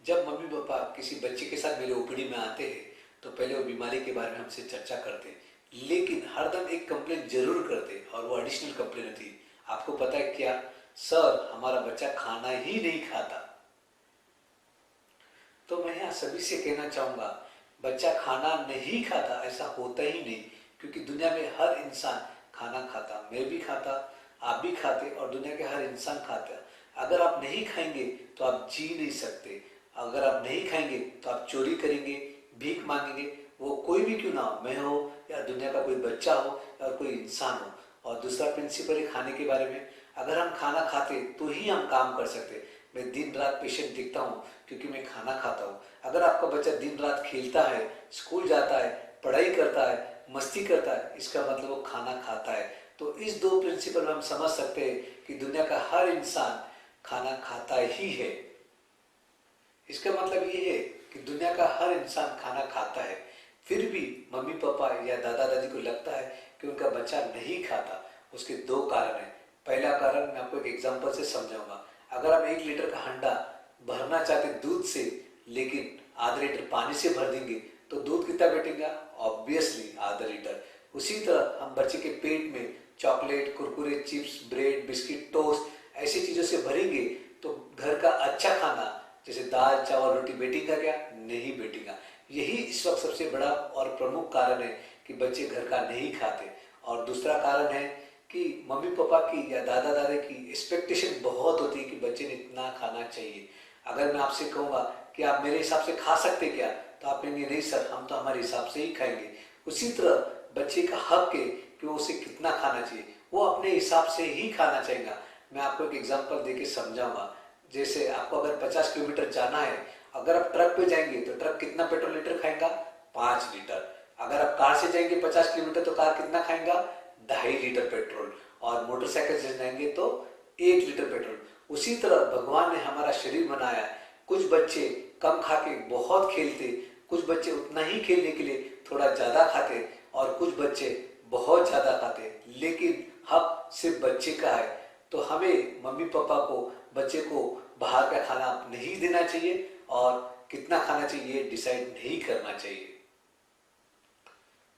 जब mummy papa किसी बच्चे के साथ मेरे ओपीडी में आते हैं तो पहले वो बीमारी के बारे में हमसे चर्चा करते हैं, लेकिन हरदम एक कंप्लेन जरूर करते और वो एडिशनल कंप्लेन थी। आपको पता है क्या? सर, हमारा बच्चा खाना ही नहीं खाता। तो मैं यहाँ सभी से कहना चाहूँगा, बच्चा खाना नहीं खाता ऐसा होता ही नहीं, क्योंकि दुनिया में हर इंसान खाना खाता। मैं भी खाता, आप भी खाते और दुनिया के हर इंसान खाता। अगर आप नहीं खाएंगे तो आप जी नहीं सकते। अगर आप नहीं खाएंगे तो आप चोरी करेंगे, भीख मांगेंगे, वो कोई भी क्यों ना हो, मैं हो या दुनिया का कोई बच्चा हो या कोई इंसान हो। और दूसरा प्रिंसिपल है खाने के बारे में, अगर हम खाना खाते तो ही हम काम कर सकते। मैं दिन रात पेशेंट देखता हूँ क्योंकि मैं खाना खाता हूँ। अगर आपका बच्चा दिन रात खेलता है, स्कूल जाता है, पढ़ाई करता है, मस्ती करता है, इसका मतलब वो खाना खाता है। तो इस दो प्रिंसिपल में हम समझ सकते हैं कि दुनिया का हर इंसान खाना खाता ही है। इसका मतलब ये है कि दुनिया का हर इंसान खाना खाता है, फिर भी मम्मी पापा या दादा दादी को लगता है कि उनका बच्चा नहीं खाता। उसके दो कारण हैं। पहला कारण मैं आपको एक एग्जांपल से समझाऊंगा। अगर आप 1 लीटर का हंडा भरना चाहते दूध से, लेकिन आधा लीटर पानी से भर देंगे तो दूध कितना बैठेगा? ऑब्वियसली आधा लीटर। उसी तरह हम बच्चे के पेट में chocolate, Kurkure, chips, bread, biscuit, toast ऐसी चीजों से भरेंगे तो घर का अच्छा खाना जैसे दाल, चावल, रोटी बैठेगा क्या? नहीं बैठेगा। यही इस वक्त सबसे बड़ा और प्रमुख कारण है कि बच्चे घर का नहीं खाते। और दूसरा कारण है कि मम्मी पापा की या दादा दादी की एक्सपेक्टेशन बहुत होती है कि बच्चे ने इतना खाना चाहिए। अगर मैं आपसे कहूँगा कि आप मेरे हिसाब से खा सकते क्या, तो आप कहेंगे नहीं सर, हम तो हमारे हिसाब से ही खाएंगे। उसी तरह बच्चे का हक है कि वो उसे कितना खाना चाहिए, वो अपने हिसाब से ही खाना चाहेगा। मैं आपको एक एग्जांपल देके समझाऊंगा। जैसे आपको अगर 50 किलोमीटर जाना है, अगर आप ट्रक पे जाएंगे तो ट्रक कितना पेट्रोल लीटर खाएगा? 5 लीटर। अगर आप कार से जाएंगे 50 किलोमीटर तो कार कितना खाएगा? 2.5 लीटर पेट्रोल। और मोटरसाइकिल से जाएंगे तो 1 लीटर पेट्रोल। उसी तरह भगवान ने हमारा शरीर बनाया है। कुछ बच्चे कम खा के बहुत खेलते, कुछ बच्चे उतना ही खेलने के लिए थोड़ा ज्यादा खाते, और कुछ बच्चे बहुत ज्यादा खाते। लेकिन हक सिर्फ बच्चे का है। तो हमें मम्मी पापा को बच्चे को बाहर का खाना नहीं देना चाहिए और कितना खाना चाहिए डिसाइड नहीं करना चाहिए।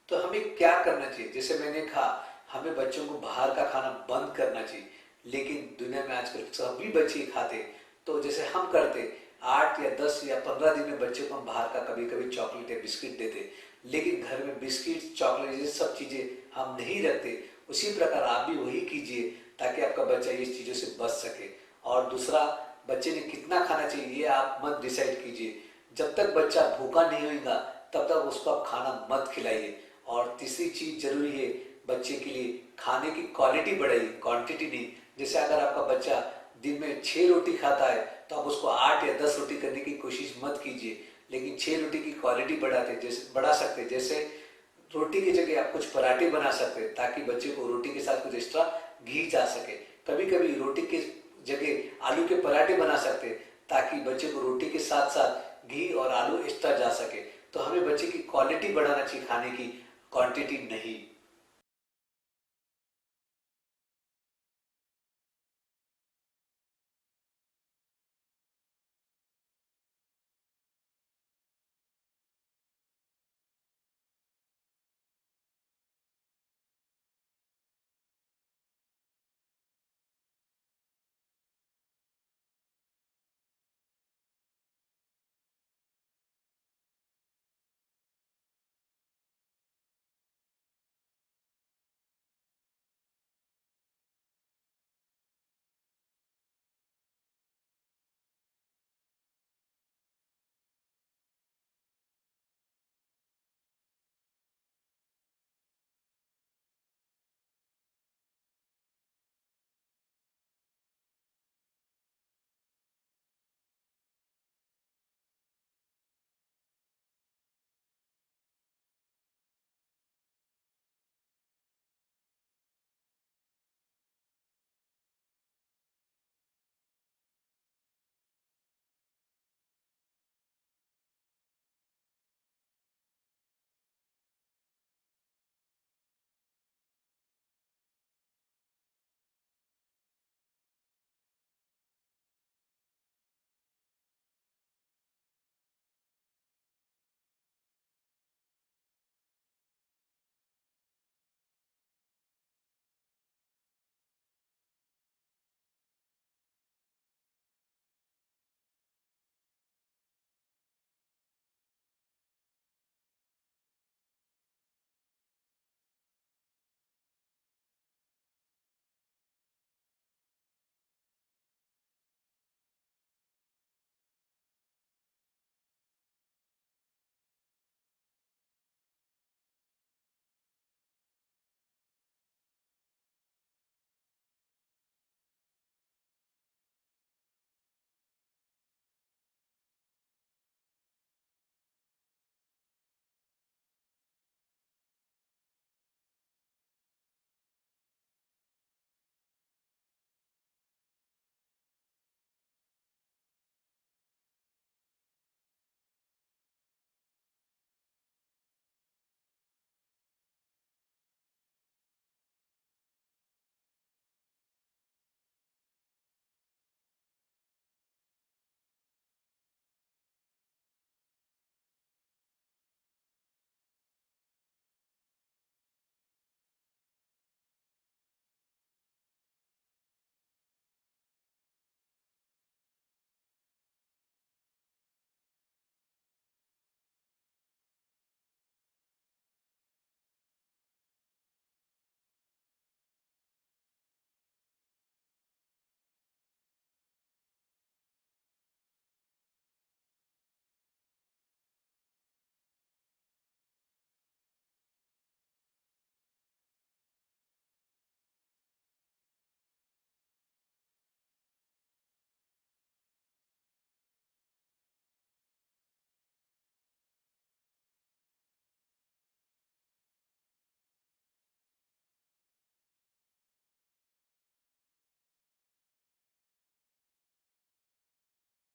तो हमें क्या करना चाहिए? जैसे मैंने कहा, हमें बच्चों को बाहर का खाना बंद करना चाहिए। लेकिन दुनिया में आजकल सभी बच्चे खाते, तो जैसे हम करते 8 या 10 या 15 दिन में बच्चे को हम बाहर का कभी कभी चॉकलेट या बिस्किट देते, लेकिन घर में बिस्किट, चॉकलेट ये सब चीजें हम नहीं रखते। उसी प्रकार आप भी वही कीजिए ताकि आपका बच्चा ये चीजों से बच सके। और दूसरा, बच्चे ने कितना खाना चाहिए ये आप मत डिसाइड कीजिए। जब तक बच्चा भूखा नहीं होगा तब तक उसको आप खाना मत खिलाइए। और तीसरी चीज जरूरी है, बच्चे के लिए खाने की क्वालिटी बढ़ाइए, क्वांटिटी नहीं। जैसे अगर आपका बच्चा दिन में 6 रोटी खाता है तो आप उसको 8 या 10 रोटी करने की कोशिश मत कीजिए, लेकिन 6 रोटी की क्वालिटी बढ़ा सकते। जैसे रोटी की जगह आप कुछ पराठे बना सकते हैं ताकि बच्चे को रोटी के साथ कुछ एक्स्ट्रा घी जा सके। कभी कभी रोटी के जगह आलू के पराठे बना सकते हैं ताकि बच्चे को रोटी के साथ साथ घी और आलू एक्स्ट्रा जा सके। तो हमें बच्चे की क्वालिटी बढ़ाना चाहिए, खाने की क्वांटिटी नहीं।